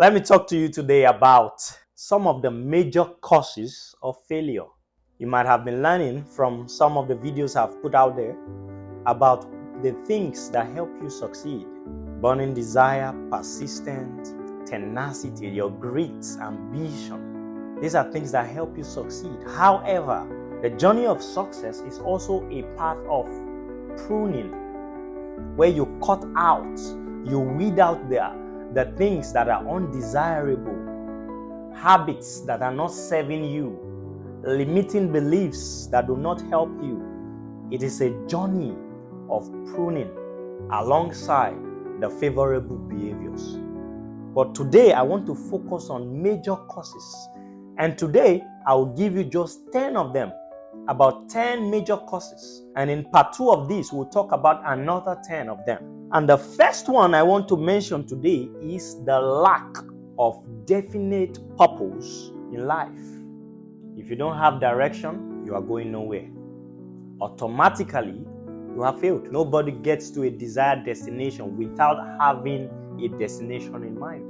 Let me talk to you today about some of the major causes of failure. You might have been learning from some of the videos I've put out there about the things that help you succeed. Burning desire, persistence, tenacity, your grit, ambition. These are things that help you succeed. However, the journey of success is also a path of pruning, where you cut out, you weed out the things that are undesirable, habits that are not serving you, limiting beliefs that do not help you. It is a journey of pruning alongside the favorable behaviors. But today I want to focus on major causes. And today I will give you just 10 of them, about 10 major causes. And in part 2 of this, we'll talk about another 10 of them. And the first one I want to mention today is the lack of definite purpose in life. If you don't have direction, you are going nowhere. Automatically, you have failed. Nobody gets to a desired destination without having a destination in mind.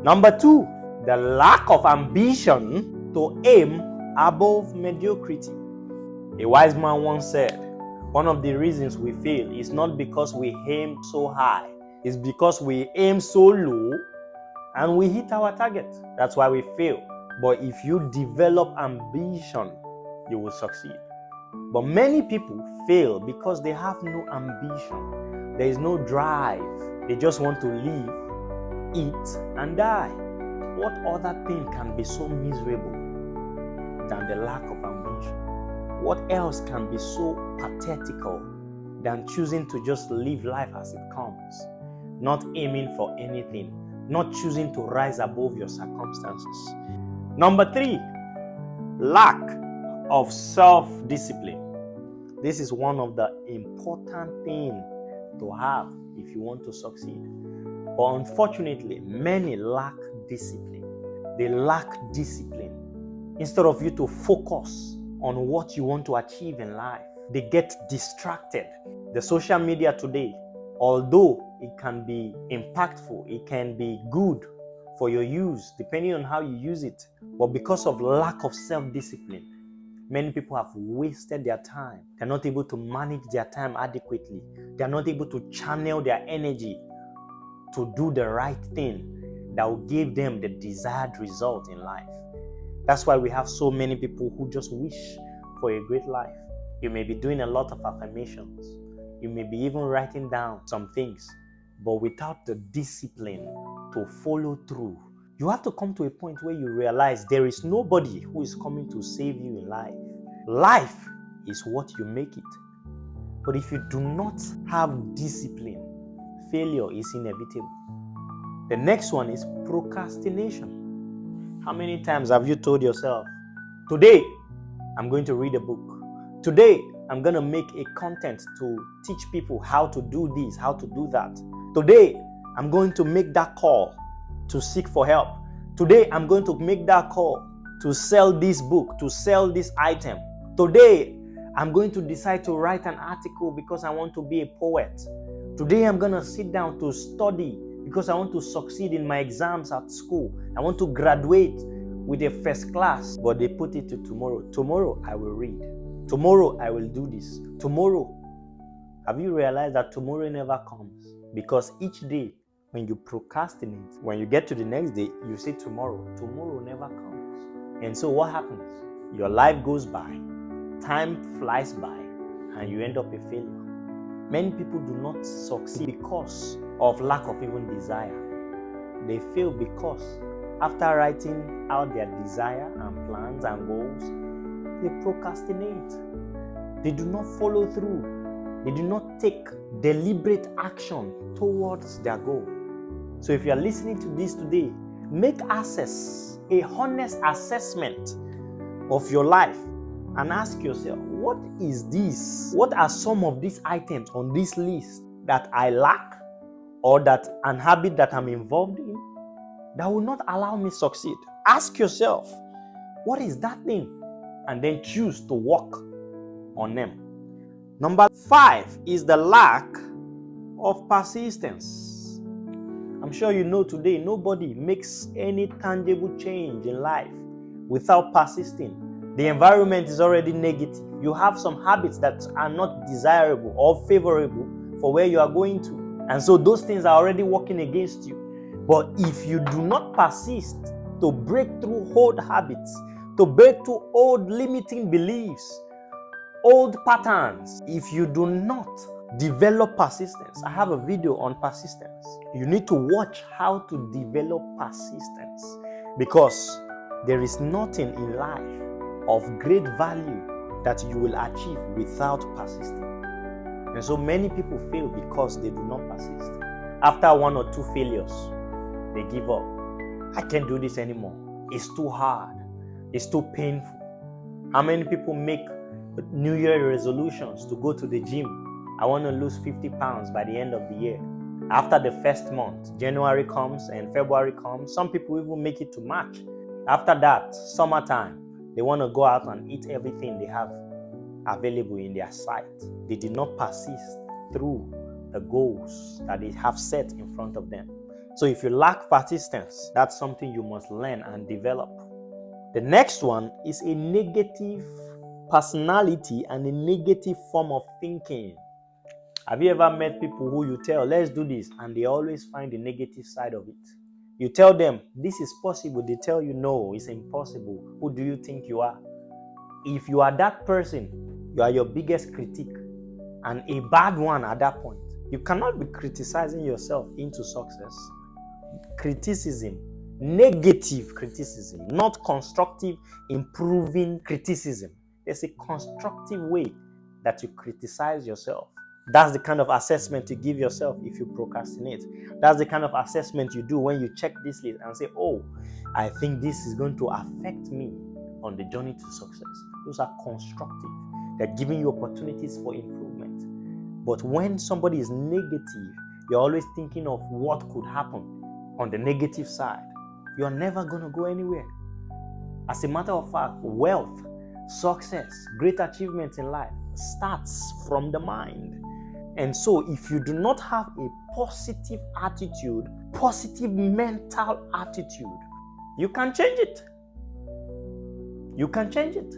Number 2, the lack of ambition to aim above mediocrity. A wise man once said, one of the reasons we fail is not because we aim so high, it's because we aim so low and we hit our target. That's why we fail. But if you develop ambition, you will succeed. But many people fail because they have no ambition. There is no drive. They just want to live, eat, and die. What other thing can be so miserable than the lack of ambition? What else can be so pathetical than choosing to just live life as it comes? Not aiming for anything, not choosing to rise above your circumstances. Number 3, lack of self-discipline. This is one of the important things to have if you want to succeed. But unfortunately, many lack discipline. They lack discipline. Instead of you to focus on what you want to achieve in life, they get distracted. The social media today, although it can be impactful, it can be good for your use, depending on how you use it. But because of lack of self-discipline, many people have wasted their time. They're not able to manage their time adequately. They're not able to channel their energy to do the right thing that will give them the desired result in life. That's why we have so many people who just wish for a great life. You may be doing a lot of affirmations. You may be even writing down some things, but without the discipline to follow through, you have to come to a point where you realize there is nobody who is coming to save you in life. Life is what you make it. But if you do not have discipline, failure is inevitable. The next one is procrastination. How many times have you told yourself, today I'm going to read a book. Today I'm going to make a content to teach people how to do this, how to do that. Today I'm going to make that call to seek for help. Today I'm going to make that call to sell this book, to sell this item. Today I'm going to decide to write an article because I want to be a poet. Today I'm going to sit down to study because I want to succeed in my exams at school. I want to graduate with a first class. But they put it to tomorrow. Tomorrow I will read. Tomorrow I will do this. Tomorrow. Have you realized that tomorrow never comes? Because each day when you procrastinate, when you get to the next day, you say tomorrow. Tomorrow never comes. And so what happens? Your life goes by, time flies by, and you end up a failure. Many people do not succeed because of lack of even desire. They fail because after writing out their desire and plans and goals, they procrastinate. They do not follow through. They do not take deliberate action towards their goal. So if you are listening to this today, make a honest assessment of your life and ask yourself, what is this? What are some of these items on this list that I lack, or that an habit that I'm involved in that will not allow me succeed? Ask yourself, what is that thing? And then choose to work on them. Number 5 is the lack of persistence. I'm sure you know today, nobody makes any tangible change in life without persisting. The environment is already negative. You have some habits that are not desirable or favorable for where you are going to. And so those things are already working against you. But if you do not persist to break through old habits, to break through old limiting beliefs, old patterns, if you do not develop persistence, I have a video on persistence. You need to watch how to develop persistence, because there is nothing in life of great value that you will achieve without persisting. And so many people fail because they do not persist. After one or two failures, they give up. I can't do this anymore. It's too hard. It's too painful. How many people make New Year resolutions to go to the gym? I want to lose 50 pounds by the end of the year. After the first month, January comes and February comes. Some people even make it to March. After that, summertime, they want to go out and eat everything they have available in their sight. They did not persist through the goals that they have set in front of them. So if you lack persistence, that's something you must learn and develop. The next one is a negative personality and a negative form of thinking. Have you ever met people who you tell, let's do this, and they always find the negative side of it? You tell them, this is possible. They tell you, no, it's impossible. Who do you think you are? If you are that person, you are your biggest critic, and a bad one at that point. You cannot be criticizing yourself into success. Criticism, negative criticism, not constructive, improving criticism. There's a constructive way that you criticize yourself. That's the kind of assessment you give yourself if you procrastinate. That's the kind of assessment you do when you check this list and say, oh, I think this is going to affect me on the journey to success. Those are constructive. They're giving you opportunities for improvement. But when somebody is negative, you're always thinking of what could happen on the negative side. You're never going to go anywhere. As a matter of fact, wealth, success, great achievements in life starts from the mind. And so if you do not have a positive attitude, positive mental attitude, you can change it. You can change it.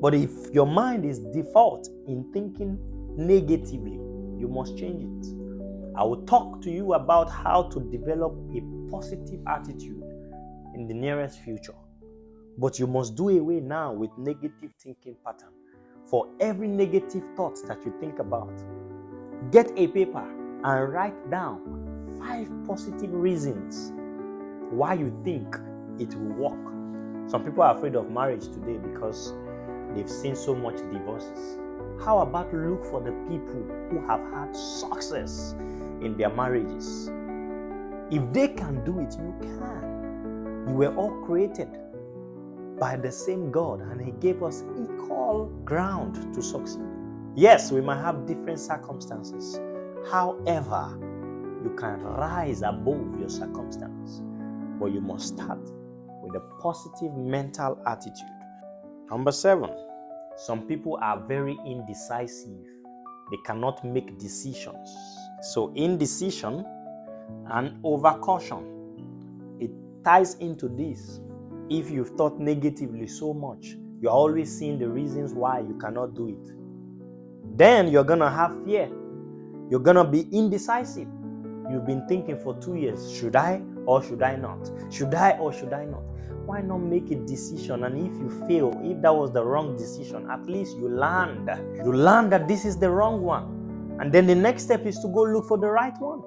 But if your mind is default in thinking negatively, you must change it. I will talk to you about how to develop a positive attitude in the nearest future. But you must do away now with negative thinking pattern. For every negative thought that you think about, get a paper and write down 5 positive reasons why you think it will work. Some people are afraid of marriage today because they've seen so much divorces. How about look for the people who have had success in their marriages? If they can do it, you can. You were all created by the same God, and He gave us equal ground to succeed. Yes, we might have different circumstances. However, you can rise above your circumstance, but you must start with a positive mental attitude. Number 7, some people are very indecisive. They cannot make decisions. So indecision and overcaution, it ties into this. If you've thought negatively so much, you're always seeing the reasons why you cannot do it, then you're going to have fear. You're going to be indecisive. You've been thinking for 2 years, should I or should I not? Should I or should I not? Why not make a decision? And if you fail, if that was the wrong decision, at least you learned. You learn that this is the wrong one. And then the next step is to go look for the right one.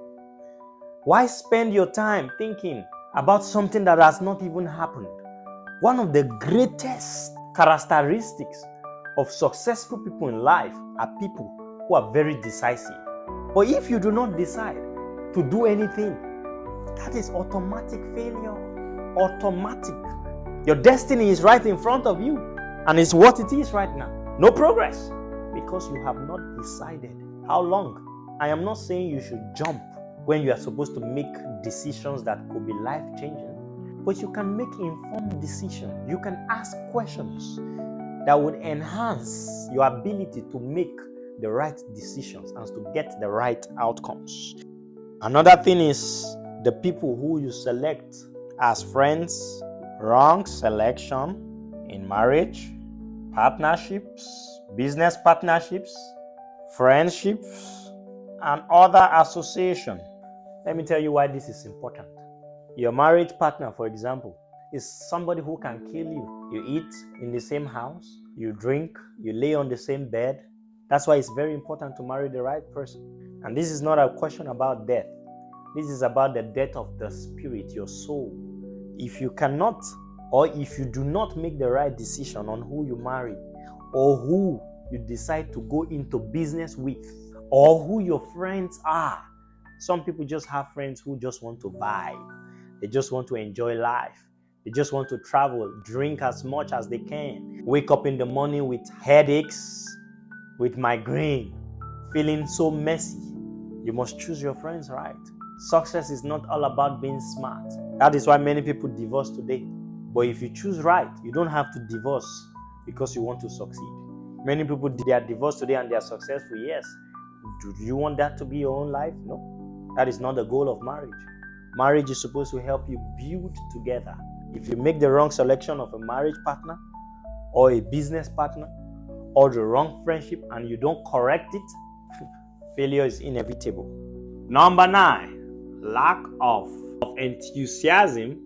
Why spend your time thinking about something that has not even happened? One of the greatest characteristics of successful people in life are people who are very decisive. But if you do not decide to do anything, that is automatic failure. Automatic. Your destiny is right in front of you, and it's what it is right now. No progress, because you have not decided. How long? I am not saying you should jump when you are supposed to make decisions that could be life-changing, but you can make informed decisions. You can ask questions that would enhance your ability to make the right decisions and to get the right outcomes. Another thing is the people who you select as friends. Wrong selection in marriage, partnerships, business partnerships, friendships, and other association. Let me tell you why this is important. Your marriage partner, for example, is somebody who can kill you. You eat in the same house, you drink, you lay on the same bed. That's why it's very important to marry the right person. And this is not a question about death. This is about the death of the spirit, your soul. If you cannot, or if you do not make the right decision on who you marry, or who you decide to go into business with, or who your friends are. Some people just have friends who just want to vibe. They just want to enjoy life. They just want to travel, drink as much as they can, wake up in the morning with headaches, with migraine, feeling so messy. You must choose your friends right. Success is not all about being smart. That is why many people divorce today. But if you choose right, you don't have to divorce because you want to succeed. Many people, they are divorced today and they are successful. Yes. Do you want that to be your own life? No. That is not the goal of marriage. Marriage is supposed to help you build together. If you make the wrong selection of a marriage partner or a business partner or the wrong friendship and you don't correct it, failure is inevitable. Number 9, lack of enthusiasm.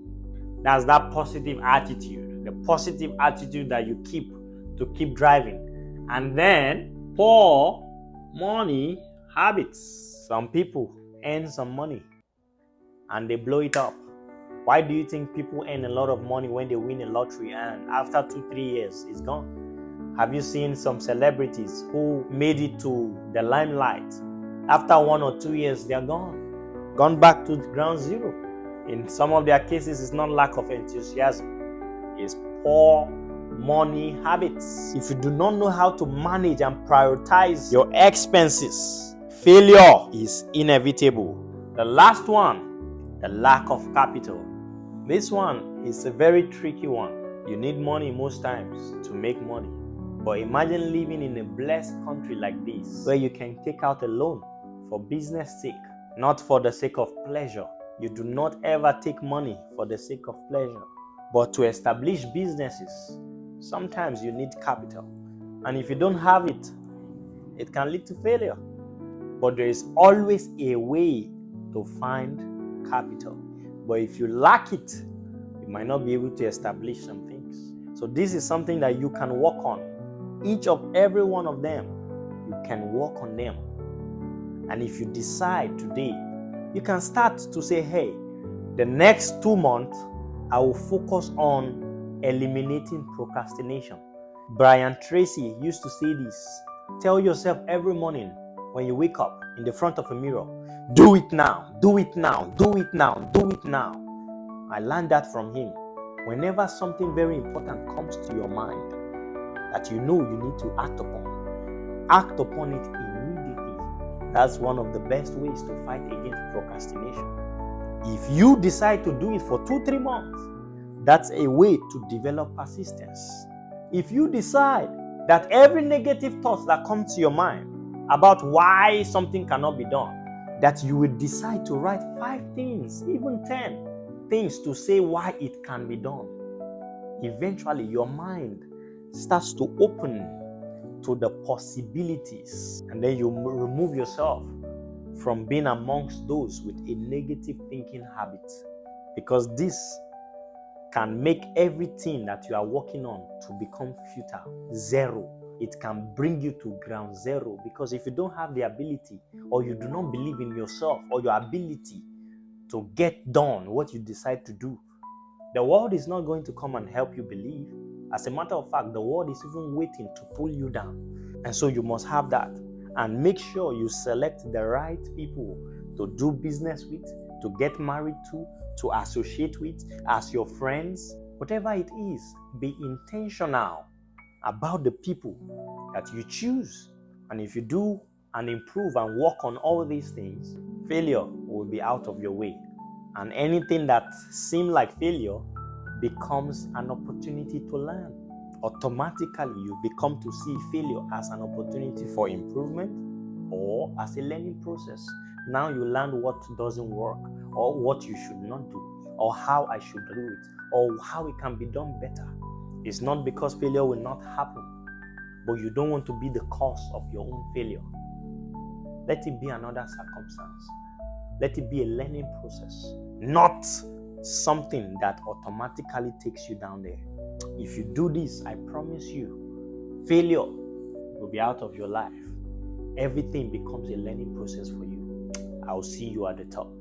That's that positive attitude, the positive attitude that you keep to keep driving. And then poor money habits. Some people earn some money and they blow it up. Why do you think people earn a lot of money when they win a lottery and after 2-3 years it's gone? Have you seen some celebrities who made it to the limelight? After 1 or 2 years, they're gone back to ground zero. In some of their cases, it's not lack of enthusiasm, it's poor money habits. If you do not know how to manage and prioritize your expenses, failure is inevitable. The last one, the lack of capital. This one is a very tricky one. You need money most times to make money. But imagine living in a blessed country like this, where you can take out a loan for business sake, not for the sake of pleasure. You do not ever take money for the sake of pleasure. But to establish businesses, sometimes you need capital. And if you don't have it, it can lead to failure. But there is always a way to find capital. But if you lack it, you might not be able to establish some things. So this is something that you can work on. Each of every one of them, you can work on them. And if you decide today, you can start to say, hey, the next 2 months, I will focus on eliminating procrastination. Brian Tracy used to say this. Tell yourself every morning when you wake up in the front of a mirror, do it now, do it now, do it now, do it now. I learned that from him. Whenever something very important comes to your mind that you know you need to act upon it immediately. That's one of the best ways to fight against procrastination. If you decide to do it for 2-3 months, that's a way to develop persistence. If you decide that every negative thought that comes to your mind about why something cannot be done, that you will decide to write 5 things, even 10 things to say why it can be done, eventually your mind starts to open to the possibilities, and then you remove yourself from being amongst those with a negative thinking habit, because this can make everything that you are working on to become futile, zero. It can bring you to ground zero, because if you don't have the ability, or you do not believe in yourself or your ability to get done what you decide to do, the world is not going to come and help you believe. As a matter of fact, the world is even waiting to pull you down. And so you must have that. And make sure you select the right people to do business with, to get married to associate with, as your friends. Whatever it is, be intentional about the people that you choose. And if you do and improve and work on all these things, failure will be out of your way. And anything that seems like failure becomes an opportunity to learn. Automatically, you become to see failure as an opportunity for improvement or as a learning process Now you learn what doesn't work, or what you should not do, or how I should do it, or how it can be done better. It's not because failure will not happen, but you don't want to be the cause of your own failure. Let it be another circumstance. Let it be a learning process, not something that automatically takes you down there. If you do this, I promise you, failure will be out of your life. Everything becomes a learning process for you. I'll see you at the top.